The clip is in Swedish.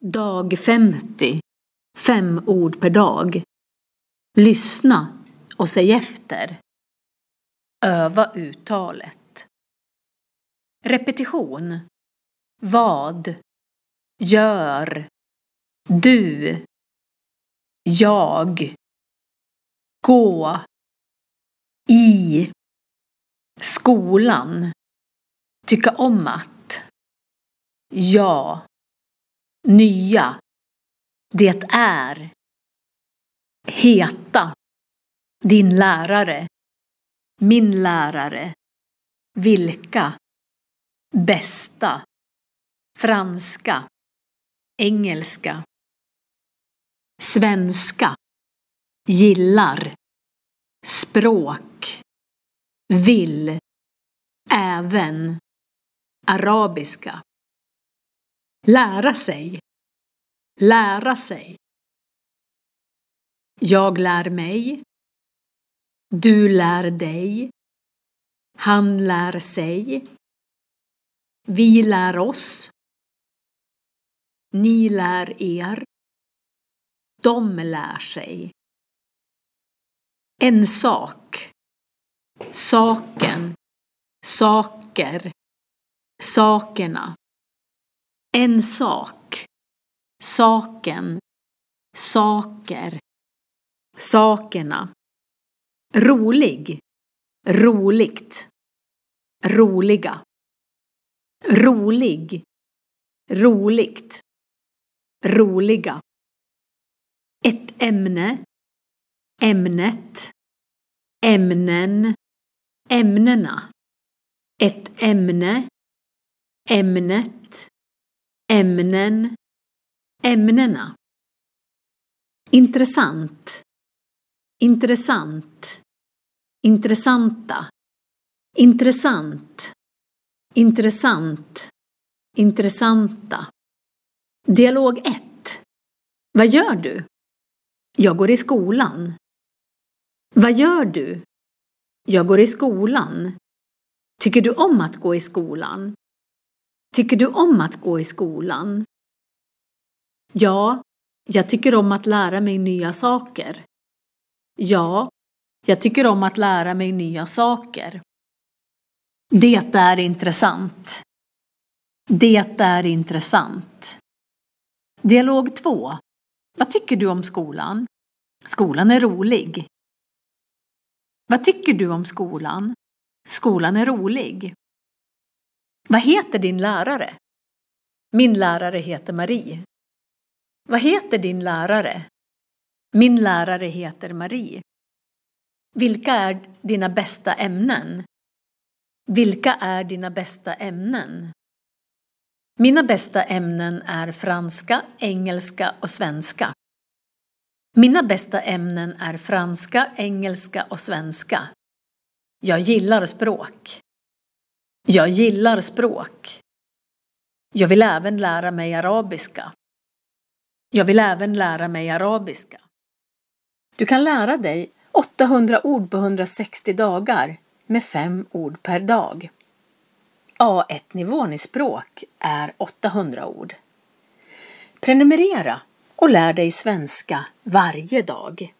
Dag 50. 5 ord per dag. Lyssna och säg efter. Öva uttalet. Repetition. Vad? Gör. Du. Jag. Gå. I. Skolan. Tycka om att. Ja. Nya. Det är. Heta. Din lärare. Min lärare. Vilka. Bästa. Franska. Engelska. Svenska. Gillar. Språk. Vill. Även. Arabiska. Lära sig. Lära sig. Jag lär mig. Du lär dig. Han lär sig. Vi lär oss. Ni lär er. De lär sig. En sak. Saken. Saker. Sakerna. En sak. Saken. Saker. Sakerna. Rolig. Roligt. Roliga. Rolig. Roligt. Roliga. Ett ämne. Ämnet. Ämnen. Ämnena. Ett ämne. Ämnet. Ämnen. Ämnena. Intressant. Intressant. Intressanta. Intressant. Intressant. Intressanta. Dialog 1. Vad gör du? Jag går i skolan. Vad gör du? Jag går i skolan. Tycker du om att gå i skolan? Tycker du om att gå i skolan? Ja, jag tycker om att lära mig nya saker. Ja, jag tycker om att lära mig nya saker. Det är intressant. Det är intressant. Dialog 2. Vad tycker du om skolan? Skolan är rolig. Vad tycker du om skolan? Skolan är rolig. Vad heter din lärare? Min lärare heter Marie. Vad heter din lärare? Min lärare heter Marie. Vilka är dina bästa ämnen? Vilka är dina bästa ämnen? Mina bästa ämnen är franska, engelska och svenska. Mina bästa ämnen är franska, engelska och svenska. Jag gillar språk. Jag gillar språk. Jag vill även lära mig arabiska. Jag vill även lära mig arabiska. Du kan lära dig 800 ord på 160 dagar med 5 ord per dag. A1-nivån i språk är 800 ord. Prenumerera och lär dig svenska varje dag.